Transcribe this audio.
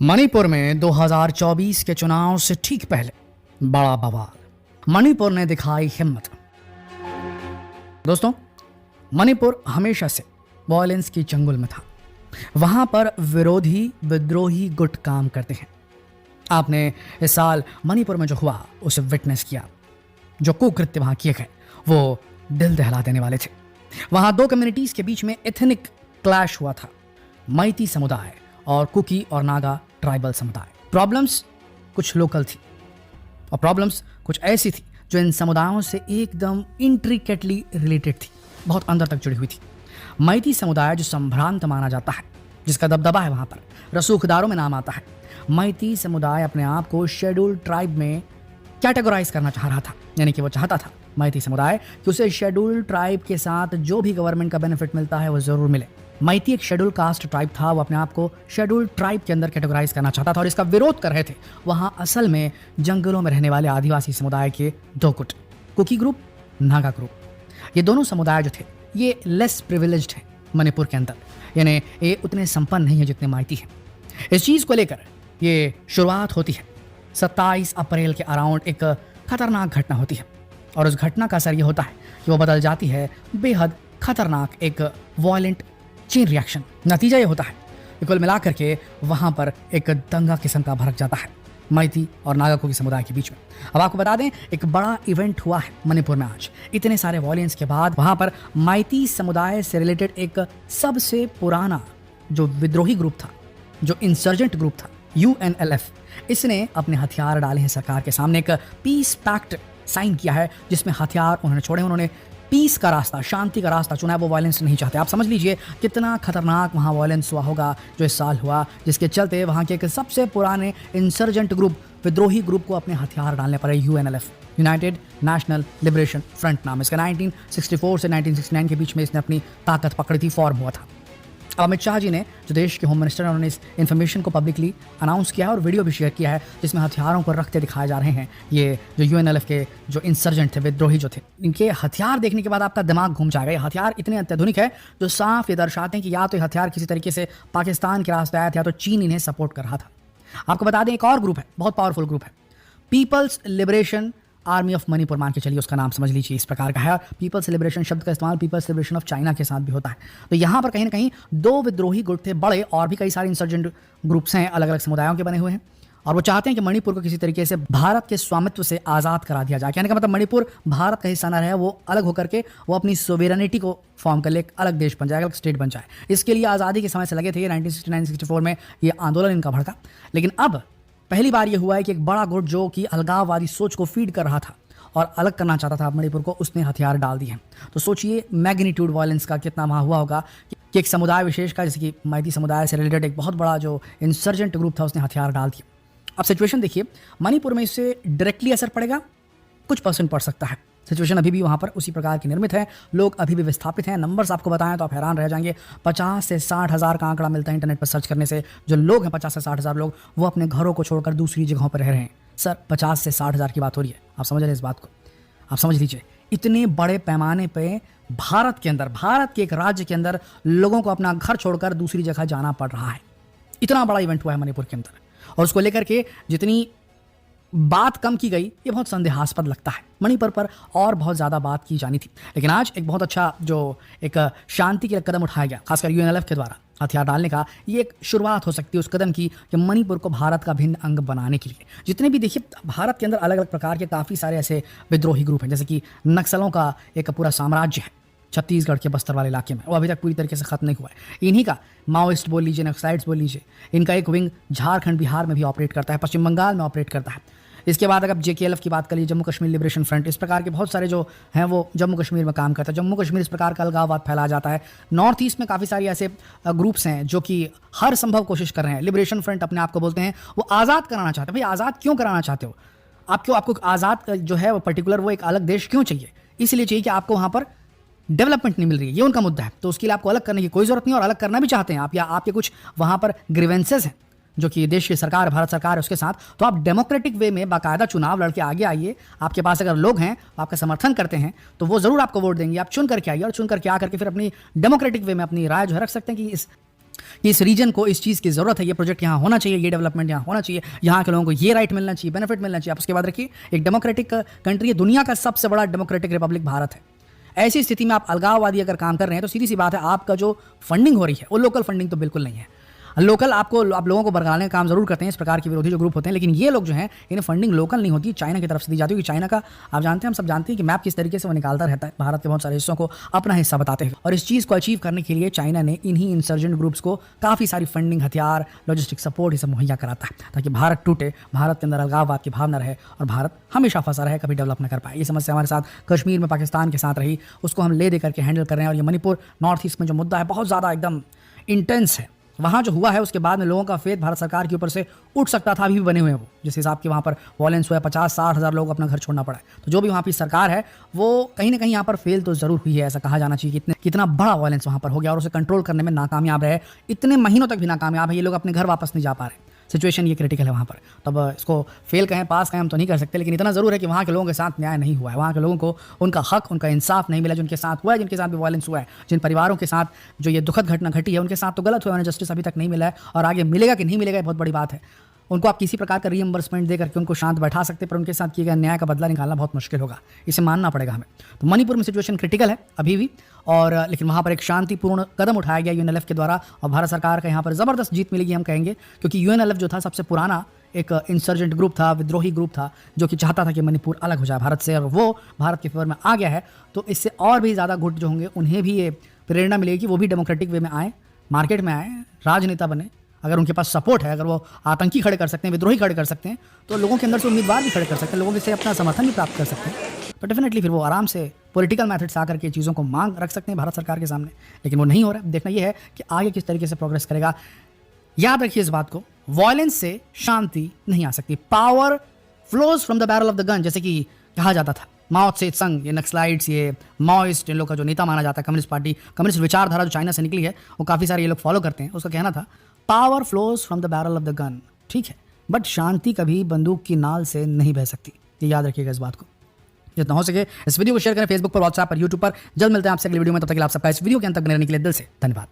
मणिपुर में 2024 के चुनाव से ठीक पहले बड़ा बवाल। मणिपुर ने दिखाई हिम्मत। दोस्तों, मणिपुर हमेशा से वॉयलेंस की चंगुल में था। वहां पर विरोधी विद्रोही गुट काम करते हैं। आपने इस साल मणिपुर में जो हुआ उसे विटनेस किया। जो कुकृत्य वहां किए गए वो दिल दहला देने वाले थे। वहां दो कम्युनिटीज के बीच में एथनिक क्लैश हुआ था, मैती समुदाय और कुकी और नागा ट्राइबल समुदाय। प्रॉब्लम्स कुछ लोकल थी और प्रॉब्लम्स कुछ ऐसी थी जो इन समुदायों से एकदम इंट्रिकेटली रिलेटेड थी, बहुत अंदर तक जुड़ी हुई थी। मैती समुदाय जो संभ्रांत माना जाता है, जिसका दबदबा है वहां पर, रसूखदारों में नाम आता है। मैती समुदाय अपने आप को शेड्यूल्ड ट्राइब में कैटेगराइज करना चाह रहा था, यानी कि वो चाहता था मैती समुदाय कि उसे शेड्यूल्ड ट्राइब के साथ जो भी गवर्नमेंट का बेनिफिट मिलता है वो जरूर मिले। मैती एक शेड्यूल कास्ट ट्राइब था, वो अपने आप को शेड्यूल्ड ट्राइब के अंदर कैटेगराइज करना चाहता था और इसका विरोध कर रहे थे वहां असल में जंगलों में रहने वाले आदिवासी समुदाय के दो गुट, कुकी ग्रुप, नागा ग्रुप। ये दोनों समुदाय जो थे ये लेस प्रिविलेज्ड हैं मणिपुर के अंदर, यानी ये उतने संपन्न नहीं है जितने मैती हैं। इस चीज को लेकर ये शुरुआत होती है 27 अप्रैल के अराउंड। एक खतरनाक घटना होती है और उस घटना का असर ये होता है कि वो बदल जाती है बेहद खतरनाक एक वॉयलेंट चेन रिएक्शन। नतीजा ये होता है कि कुल मिलाकर के वहां पर एक दंगा किस्म का भड़क जाता है मैती और नागा कुकी समुदाय के बीच में। अब आपको बता दें, एक बड़ा इवेंट हुआ है मणिपुर में आज। इतने सारे वॉयलेंस के बाद वहां पर मैती समुदाय से रिलेटेड एक सबसे पुराना जो विद्रोही ग्रुप था, जो इंसर्जेंट ग्रुप था, UNLF, इसने अपने हथियार डाले हैं सरकार के सामने। एक पीस पैक्ट साइन किया है जिसमें हथियार उन्होंने छोड़े, उन्होंने पीस का रास्ता, शांति का रास्ता चुना है। वो वायलेंस नहीं चाहते। आप समझ लीजिए कितना खतरनाक वहाँ वायलेंस हुआ होगा जो इस साल हुआ, जिसके चलते वहाँ के एक सबसे पुराने इंसर्जेंट ग्रुप, विद्रोही ग्रुप को अपने हथियार डालने पड़े। UNLF, United national liberation front नाम इसका। 1964 से 1969 के बीच में इसने अपनी ताकत पकड़ी थी, फॉर्म हुआ था। अमित शाह जी ने, जो देश के होम मिनिस्टर हैं, उन्होंने इस इन्फॉर्मेशन को पब्लिकली अनाउंस किया है और वीडियो भी शेयर किया है जिसमें हथियारों को रखते दिखाए जा रहे हैं। ये जो UNLF के जो इंसर्जेंट थे, विद्रोही जो थे, इनके हथियार देखने के बाद आपका दिमाग घूम जाएगा। ये हथियार इतने अत्याधुनिक है जो साफ ये दर्शाते हैं कि या तो ये हथियार किसी तरीके से पाकिस्तान के रास्ते आया था या तो चीन इन्हें सपोर्ट कर रहा था। आपको बता दें, एक और ग्रुप है, बहुत पावरफुल ग्रुप है, People's Liberation Army of Manipur. मान के चलिए उसका नाम समझ लीजिए, इस प्रकार का है। पीपल्स लिबरेशन शब्द का इस्तेमाल पीपल्स लिबरेशन ऑफ चाइना के साथ भी होता है। तो यहाँ पर कहीं ना कहीं दो विद्रोही गुट थे बड़े, और भी कई सारे इंसर्जेंट ग्रुप्स हैं, अलग अलग समुदायों के बने हुए हैं, और वो चाहते हैं कि मणिपुर को किसी तरीके से भारत के स्वामित्व से आज़ाद करा दिया जाए। कहने का मतलब मणिपुर भारत का हिस्सा न रहे, वो अलग होकर के वो अपनी सोवेरेनिटी को फॉर्म कर ले, एक अलग देश बन जाए, अलग स्टेट बन जाए। इसके लिए आज़ादी के समय से लगे थे। 1969-64 में ये आंदोलन इनका भड़का। लेकिन अब पहली बार ये हुआ है कि एक बड़ा गुट जो कि अलगाववादी सोच को फीड कर रहा था और अलग करना चाहता था मणिपुर को, उसने हथियार डाल दिए हैं। तो सोचिए मैग्नीट्यूड वायलेंस का कितना वहाँ हुआ होगा कि एक समुदाय विशेष का, जैसे कि मैती समुदाय से रिलेटेड एक बहुत बड़ा जो इंसर्जेंट ग्रुप था, उसने हथियार डाल दिए। अब सिचुएशन देखिए, मणिपुर में इससे डायरेक्टली असर पड़ेगा, कुछ % पड़ सकता है। सिचुएशन अभी भी वहाँ पर उसी प्रकार की निर्मित है, लोग अभी भी विस्थापित हैं। नंबर्स आपको बताएं तो आप हैरान रह जाएंगे। 50 से 60 हज़ार का आंकड़ा मिलता है इंटरनेट पर सर्च करने से। जो लोग हैं 50 से 60 हज़ार लोग, वो अपने घरों को छोड़कर दूसरी जगहों पर रह रहे हैं। सर, 50 से 60 हज़ार की बात हो रही है, आप समझ रहे हैं इस बात को? आप समझ लीजिए इतने बड़े पैमाने पे भारत के अंदर, भारत के एक राज्य के अंदर लोगों को अपना घर छोड़कर दूसरी जगह जाना पड़ रहा है। इतना बड़ा इवेंट हुआ है मणिपुर के अंदर, और उसको लेकर के जितनी बात कम की गई, ये बहुत संदेहास्पद लगता है। मणिपुर पर और बहुत ज़्यादा बात की जानी थी, लेकिन आज एक बहुत अच्छा जो एक शांति के कदम उठाया गया, खासकर UNLF के द्वारा हथियार डालने का, ये एक शुरुआत हो सकती है उस कदम की कि मणिपुर को भारत का भिन्न अंग बनाने के लिए। जितने भी देखिए भारत के अंदर अलग अलग प्रकार के काफ़ी सारे ऐसे विद्रोही ग्रुप हैं, जैसे कि नक्सलों का एक पूरा साम्राज्य है छत्तीसगढ़ के बस्तर वाले इलाके में, वो अभी तक पूरी तरीके से खत्म नहीं हुआ है। इन्हीं का माओइस्ट बोल लीजिए, नक्सलाइट्स बोल लीजिए, इनका एक विंग झारखंड, बिहार में भी ऑपरेट करता है, पश्चिम बंगाल में ऑपरेट करता है। इसके बाद अगर JKLF की बात करिए, जम्मू कश्मीर लिबरेशन फ्रंट, इस प्रकार के बहुत सारे जो हैं वो जम्मू कश्मीर में काम करता है। जम्मू कश्मीर इस प्रकार का अलगाववाद फैलाया जाता है। नॉर्थ ईस्ट में काफ़ी सारी ऐसे ग्रुप्स हैं जो कि हर संभव कोशिश कर रहे हैं। लिबरेशन फ्रंट अपने आप को बोलते हैं, वो आज़ाद कराना चाहते हैं। भाई आज़ाद क्यों कराना चाहते हो? आपको आज़ाद जो है वो पर्टिकुलर वो एक अलग देश क्यों चाहिए? इसलिए चाहिए कि आपको वहाँ पर डेवलपमेंट नहीं मिल रही है, ये उनका मुद्दा है। तो उसके लिए आपको अलग करने की कोई ज़रूरत नहीं, और अलग करना भी चाहते हैं आप, या आपके कुछ वहाँ पर ग्रीवेंसेस हैं जो कि देश की सरकार, भारत सरकार है उसके साथ, तो आप डेमोक्रेटिक वे में बाकायदा चुनाव लड़के आगे आइए। आपके पास अगर लोग हैं आपका समर्थन करते हैं तो वो ज़रूर आपको वोट देंगे। आप चुन करके आइए, और चुन करके आ करके फिर अपनी डेमोक्रेटिक वे में अपनी राय जो है रख सकते हैं कि इस कि इस रीजन को इस चीज़ की ज़रूरत है, ये प्रोजेक्ट यहाँ होना चाहिए, ये डेवलपमेंट यहाँ होना चाहिए, यहाँ के लोगों को ये राइट मिलना चाहिए, बेनिफिट मिलना चाहिए। आप उसके बाद रखिए एक डेमोक्रेटिक कंट्री है, दुनिया का सबसे बड़ा डेमोक्रेटिक रिपब्लिक भारत है। ऐसी स्थिति में आप अलगाववादी अगर काम कर रहे हैं तो सीधी सी बात है, आपका जो फंडिंग हो रही है वो लोकल फंडिंग तो बिल्कुल नहीं है। लोकल आप लोगों को भड़काने का काम जरूर करते हैं इस प्रकार के विरोधी जो ग्रुप होते हैं, लेकिन ये लोग जो हैं इन्हें फंडिंग लोकल नहीं होती, चाइना की तरफ से दी जाती है। क्योंकि चाइना का आप जानते हैं, हम सब जानते हैं कि मैप किस तरीके से वो निकालता रहता है, भारत के बहुत सारे हिस्सों को अपना हिस्सा बताते हैं। और इस चीज़ को अचीव करने के लिए चाइना ने इन्हीं इंसर्जेंट ग्रुप्स को काफ़ी सारी फंडिंग, हथियार, लॉजिस्टिक सपोर्ट ये सब मुहैया कराता है, ताकि भारत टूटे, भारत के अंदर अलगाववाद की भावना रहे और भारत हमेशा फंसा रहे, कभी डेवलप न कर पाए। ये समस्या हमारे साथ कश्मीर में पाकिस्तान के साथ रही, उसको हम ले दे करके हैंडल कर रहे हैं। और ये मणिपुर नॉर्थ ईस्ट में जो मुद्दा है बहुत ज़्यादा एकदम इंटेंस है, वहाँ जो हुआ है उसके बाद में लोगों का फेथ भारत सरकार के ऊपर से उठ सकता था, अभी भी बने हुए हैं वो, जिस हिसाब के वहाँ पर वॉयलेंस हुआ है, 50-60 हज़ार लोग अपना घर छोड़ना पड़ा है। तो जो भी वहाँ की सरकार है वो कहीं ना कहीं यहाँ पर फेल तो ज़रूर हुई है, ऐसा कहा जाना चाहिए कि कितना बड़ा वॉयलेंस वहाँ पर हो गया और उसे कंट्रोल करने में नाकामयाब रहे, इतने महीनों तक भी नाकामयाब है, ये लोग अपने घर वापस नहीं जा पा रहे। सिचुएशन ये क्रिटिकल है वहाँ पर। तब इसको फेल कहें पास कहें हम तो नहीं कर सकते, लेकिन इतना ज़रूर है कि वहाँ के लोगों के साथ न्याय नहीं हुआ है, वहाँ के लोगों को उनका हक, उनका इंसाफ नहीं मिला जिनके साथ हुआ है, जिनके साथ भी वायलेंस हुआ है, जिन परिवारों के साथ जो ये दुखद घटना घटी है उनके साथ तो गलत हुआ है, उन्हें जस्टिस अभी तक नहीं मिला है और आगे मिलेगा कि नहीं मिलेगा बहुत बड़ी बात है। उनको आप किसी प्रकार का रीएम्बर्समेंट दे करके उनको शांत बैठा सकते, पर उनके साथ किए गए न्याय का बदला निकालना बहुत मुश्किल होगा, इसे मानना पड़ेगा हमें। तो मणिपुर में सिचुएशन क्रिटिकल है अभी भी, और लेकिन वहाँ पर एक शांतिपूर्ण कदम उठाया गया यूएनएलएफ के द्वारा और भारत सरकार का यहाँ पर ज़बरदस्त जीत मिलेगी हम कहेंगे, क्योंकि यूएनएलएफ जो था सबसे पुराना एक इंसर्जेंट ग्रुप था, विद्रोही ग्रुप था, जो कि चाहता था कि मणिपुर अलग हो जाए भारत से, और वो भारत के फेवर में आ गया है। तो इससे और भी ज़्यादा गुट जो होंगे उन्हें भी ये प्रेरणा मिलेगी कि वो भी डेमोक्रेटिक वे में आए, मार्केट में आए, राजनेता बने। अगर उनके पास सपोर्ट है, अगर वो आतंकी खड़े कर सकते हैं, विद्रोही खड़े कर सकते हैं, तो लोगों के अंदर से उम्मीदवार भी खड़े कर सकते हैं, लोगों से अपना समर्थन भी प्राप्त कर सकते हैं। तो डेफिनेटली फिर वो आराम से पॉलिटिकल मेथड से आकर के चीज़ों को मांग रख सकते हैं भारत सरकार के सामने, लेकिन वो नहीं हो रहा है। देखना ये है कि आगे किस तरीके से प्रोग्रेस करेगा। याद रखिए इस बात को, वॉयलेंस से शांति नहीं आ सकती। Power flows from the barrel of the gun, जैसे कि कहा जाता था माओ त्से त्संग, ये नक्सलाइट्स, ये माओइस्ट, इन लोग का जो नेता माना जाता है, कम्युनिस्ट पार्टी, कम्युनिस्ट विचारधारा जो चाइना से निकली है वो काफ़ी सारे ये लोग फॉलो करते हैं। उसका कहना था power flows from the barrel of the gun, ठीक है, बट शांति कभी बंदूक की नाल से नहीं बह सकती। ये याद रखिएगा इस बात को। जितना हो सके इस वीडियो को शेयर करें फेसबुक पर, व्हाट्सएप पर, यूट्यूब पर। जल्द मिलते हैं आपसे अगली वीडियो में, तब तक के लिए आप सबका इस वीडियो के अंत तक बने रहने के लिए दिल से धन्यवाद।